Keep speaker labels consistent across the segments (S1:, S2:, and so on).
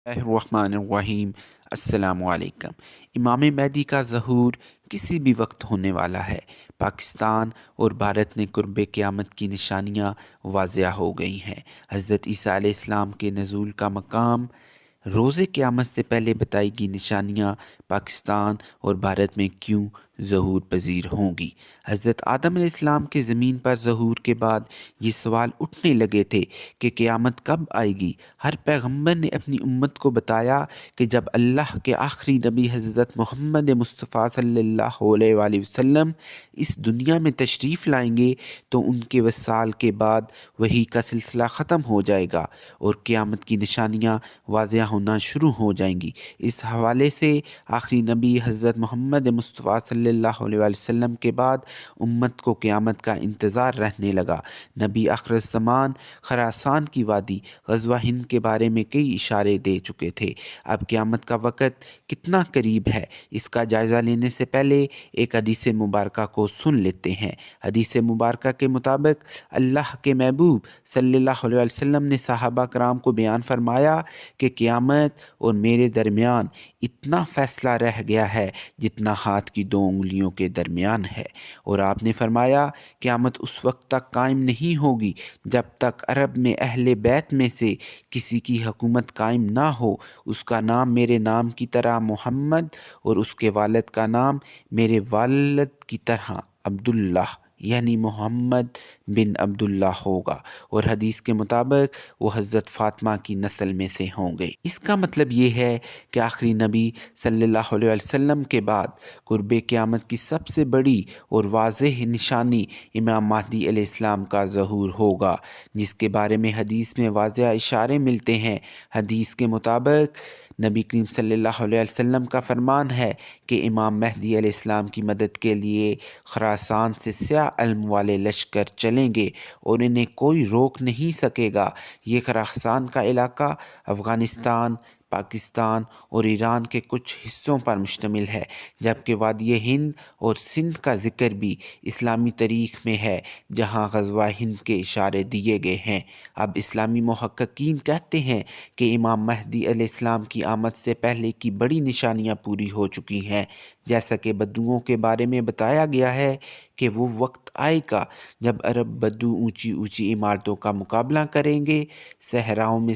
S1: रहमान अस्सलाम वालेकुम। इमाम महदी का ज़हूर किसी भी वक्त होने वाला है। पाकिस्तान और भारत में कुर्ब क़यामत की निशानियाँ वाज़िया हो गई हैं। हज़रत ईसा अलैहिस्सलाम के नज़ूल का मकाम, रोज़े क़यामत से पहले बताई गई निशानियाँ पाकिस्तान और भारत में क्यों ज़हूर पज़ीर होंगी। हज़रत आदम अलैहिस्सलाम के ज़मीन पर ज़हूर के बाद ये सवाल उठने लगे थे कि क़यामत कब आएगी। हर पैगंबर ने अपनी उम्मत को बताया कि जब अल्लाह के आखिरी नबी हज़रत मोहम्मद मुस्तफ़ा सल्लल्लाहु अलैहि वसल्लम इस दुनिया में तशरीफ़ लाएंगे तो उनके वसाल के बाद वही का सिलसिला ख़त्म हो जाएगा और क़यामत की निशानियाँ वाज़िया होना शुरू हो जाएंगी। इस हवाले से आखिरी नबी हज़रत मोहम्मद मुस्तफ़ा सल्लल्लाहु अलैहि वसल्लम के बाद उम्मत को क़यामत का इंतज़ार रहने लगा। नबी आखिर ज़मान खरासान की वादी ग़ज़वा हिंद के बारे में कई इशारे दे चुके थे। अब क़यामत का वक़्त कितना करीब है, इसका जायज़ा लेने से पहले एक हदीस मुबारक को सुन लेते हैं। हदीस मुबारक के मुताबिक अल्लाह के महबूब सल्लल्लाहु अलैहि वसल्लम ने सहाबा कराम को बयान फरमाया कि क़यामत और मेरे दरमियान इतना फ़ैसला रह गया है जितना हाथ की दो उंगलियों के दरमियान है। और आपने फरमाया क़यामत उस वक्त तक कायम नहीं होगी जब तक अरब में अहले बैत में से किसी की हुकूमत कायम ना हो। उसका नाम मेरे नाम की तरह मोहम्मद और उसके वालिद का नाम मेरे वालिद की तरह अब्दुल्लाह यानी मोहम्मद बिन अब्दुल्ला होगा। और हदीस के मुताबिक वो हज़रत फ़ातिमा की नस्ल में से होंगे। इसका मतलब ये है कि आखिरी नबी सल्लल्लाहु अलैहि वसल्लम के बाद कुर्ब क़यामत की सबसे बड़ी और वाज़ेह निशानी इमाम महदी अलैहिस्सलाम का ज़हूर होगा, जिसके बारे में हदीस में वाज़ेह इशारे मिलते हैं। हदीस के मुताबिक नबी करीम सल्लल्लाहु अलैहि वसल्लम का फरमान है कि इमाम महदी अलैहिस्सलाम की मदद के लिए खरासान से स्याह इल्म वाले लश्कर चलेंगे और इन्हें कोई रोक नहीं सकेगा। ये खरासान का इलाका अफ़गानिस्तान, पाकिस्तान और ईरान के कुछ हिस्सों पर मुश्तमिल है, जबकि वादी हिंद और सिंध का ज़िक्र भी इस्लामी तारीख़ में है, जहाँ ग़ज़वा हिंद के इशारे दिए गए हैं। अब इस्लामी मुहक्किकीन कहते हैं कि इमाम महदी अलैहिस्सलाम की आमद से पहले की बड़ी निशानियाँ पूरी हो चुकी हैं। जैसा कि बद्दुओं के बारे में बताया गया है कि वो वक्त आएगा जब अरब बद्दू ऊंची ऊंची इमारतों का मुकाबला करेंगे, सहराओं में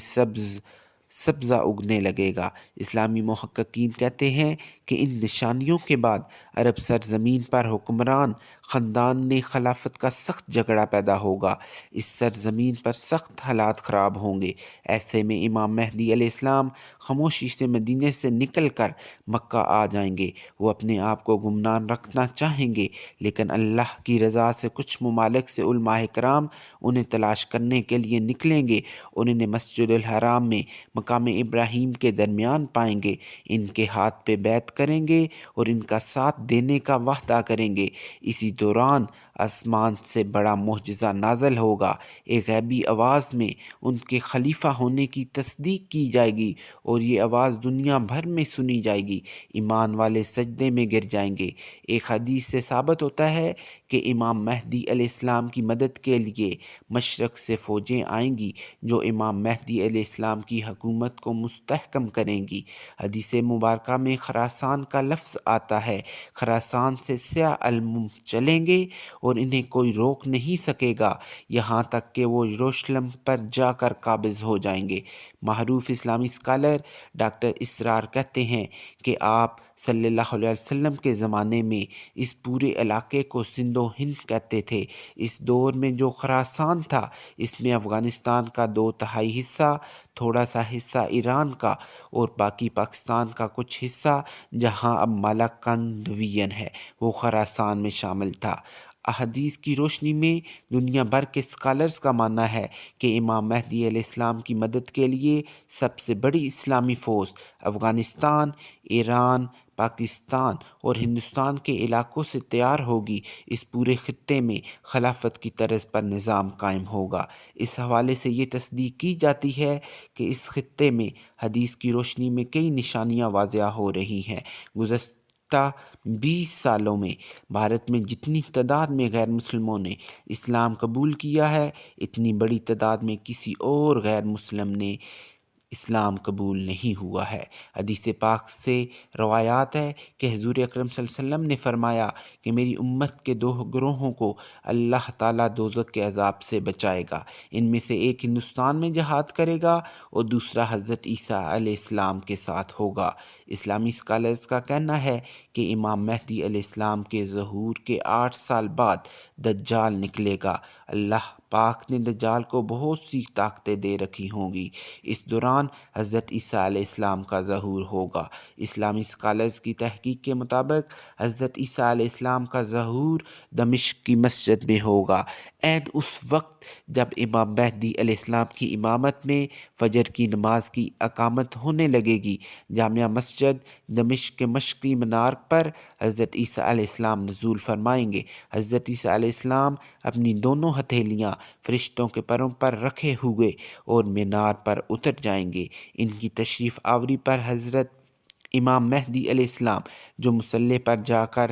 S1: सब्ज़ा उगने लगेगा। इस्लामी मुहक्किकीन कहते हैं कि इन निशानियों के बाद अरब सरज़मीन पर हुक्मरान ख़ानदान ने खिलाफत का सख्त झगड़ा पैदा होगा। इस सरज़मीन पर सख्त हालात ख़राब होंगे। ऐसे में इमाम महदी अलैहिस्सलाम खामोशी से मदीने से निकल कर मक्का आ जाएंगे। वो अपने आप को गुमनाम रखना चाहेंगे, लेकिन अल्लाह की रज़ा से कुछ ममालिक से उलमाए कराम उन्हें तलाश करने के लिए निकलेंगे और इन्हें मस्जिदुल हराम में मकाम इब्राहीम के दरमियान पाएंगे। इनके हाथ पे बैत करेंगे और इनका साथ देने का वादा करेंगे। इसी दौरान आसमान से बड़ा मुअजिज़ा नाज़िल होगा। एक गैबी आवाज़ में उनके खलीफा होने की तस्दीक की जाएगी और ये आवाज़ दुनिया भर में सुनी जाएगी। ईमान वाले सजदे में गिर जाएंगे। एक हदीस से साबित होता है कि इमाम महदी अलैहिस्सलाम की मदद के लिए मशरक़ से फ़ौजें आएंगी जो इमाम महदी अलैहिस्सलाम की हुकूमत को मुस्तहकम करेंगी। हदीस मुबारक में खरासान का लफ्ज़ आता है। खरासान से स्याह इल्म चलेंगे और इन्हें कोई रोक नहीं सकेगा, यहाँ तक कि वो यरूशलेम पर जाकर काबिज़ हो जाएंगे। मारूफ इस्लामी स्कॉलर डॉक्टर इसरार कहते हैं कि आप सल्लल्लाहु अलैहि वसल्लम के ज़माने में इस पूरे इलाके को सिंधो हिंद कहते थे। इस दौर में जो खरासान था, इसमें अफ़गानिस्तान का 2/3 हिस्सा, थोड़ा सा हिस्सा ईरान का और बाकी पाकिस्तान का कुछ हिस्सा, जहां अब मालाकंद डिवीज़न है, वो खरासान में शामिल था। अहदीस की रोशनी में दुनिया भर के स्कॉलर्स का मानना है कि इमाम महदी अलैहिस्सलाम की मदद के लिए सबसे बड़ी इस्लामी फ़ौज अफ़गानिस्तान, ईरान, पाकिस्तान और हिंदुस्तान के इलाकों से तैयार होगी। इस पूरे खित्ते में खिलाफत की तर्ज पर निज़ाम कायम होगा। इस हवाले से ये तस्दीक की जाती है कि इस खित्ते में हदीस की रोशनी में कई निशानियाँ वाज़िया हो रही हैं। गुज़श्ता 20 सालों में भारत में जितनी तादाद में गैर मुसलमानों ने इस्लाम कबूल किया है, इतनी बड़ी तादाद में किसी और गैर मुस्लिम ने اسلام قبول نہیں ہوا ہے۔ حدیث پاک سے روایات ہے کہ حضور اکرم صلی اللہ علیہ وسلم نے فرمایا کہ میری امت کے دو گروہوں کو اللہ تعالیٰ دوزخ کے عذاب سے بچائے گا۔ ان میں سے ایک ہندوستان میں جہاد کرے گا اور دوسرا حضرت عیسیٰ علیہ السلام کے ساتھ ہوگا۔ اسلامی اسکالرز کا کہنا ہے کہ امام مہدی علیہ السلام کے ظہور کے 8 سال بعد دجال نکلے گا۔ اللہ پاک نے دجال کو بہت سی طاقتیں دے رکھی ہوں گی۔ اس دوران حضرت عیسیٰ علیہ السلام کا ظہور ہوگا۔ اسلامی اسکالرز کی تحقیق کے مطابق حضرت عیسیٰ علیہ السلام کا ظہور دمشق کی مسجد میں ہوگا، عین اس وقت جب امام مہدی علیہ السلام کی امامت میں فجر کی نماز کی اقامت ہونے لگے گی۔ جامع مسجد دمشق کے مشرقی مینار پر حضرت عیسیٰ علیہ السلام نزول فرمائیں گے۔ حضرت عیسیٰ علیہ السلام اپنی دونوں ہتھیلیاں فرشتوں کے پروں پر رکھے ہوئے اور مینار پر اتر جائیں گے۔ ان کی تشریف آوری پر حضرت امام مہدی علیہ السلام جو مصلی پر جا کر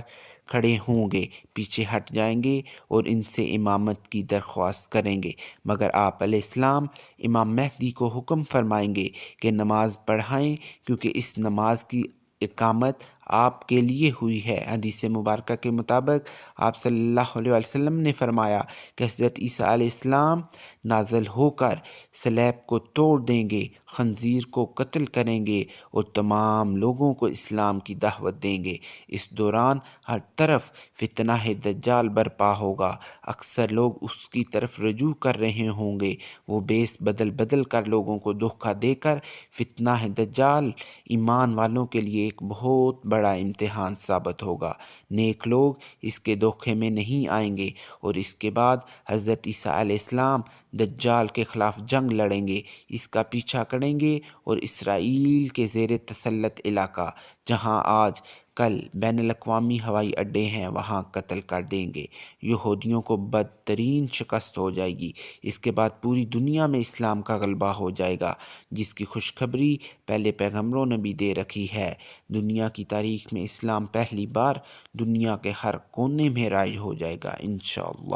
S1: کھڑے ہوں گے پیچھے ہٹ جائیں گے اور ان سے امامت کی درخواست کریں گے، مگر آپ علیہ السلام امام مہدی کو حکم فرمائیں گے کہ نماز پڑھائیں کیونکہ اس نماز کی اقامت آپ کے لیے ہوئی ہے۔ حدیث مبارکہ کے مطابق آپ صلی اللہ علیہ وسلم نے فرمایا کہ حضرت عیسیٰ علیہ السلام نازل ہو کر صلیب کو توڑ دیں گے، خنزیر کو قتل کریں گے اور تمام لوگوں کو اسلام کی دعوت دیں گے۔ اس دوران ہر طرف فتنہ دجال برپا ہوگا، اکثر لوگ اس کی طرف رجوع کر رہے ہوں گے۔ وہ بیس بدل بدل کر لوگوں کو دھوکہ دے کر فتنہ دجال ایمان والوں کے لیے ایک بہت بڑا امتحان ثابت ہوگا۔ نیک لوگ اس کے دھوکے میں نہیں آئیں گے اور اس کے بعد حضرت عیسیٰ علیہ السلام دجال کے خلاف جنگ لڑیں گے، اس کا پیچھا کریں گے اور اسرائیل کے زیر تسلط علاقہ جہاں آج کل بین الاقوامی ہوائی اڈے ہیں وہاں قتل کر دیں گے۔ یہودیوں کو بدترین شکست ہو جائے گی۔ اس کے بعد پوری دنیا میں اسلام کا غلبہ ہو جائے گا، جس کی خوشخبری پہلے پیغمبروں نے بھی دے رکھی ہے۔ دنیا کی تاریخ میں اسلام پہلی بار دنیا کے ہر کونے میں رائج ہو جائے گا انشاءاللہ۔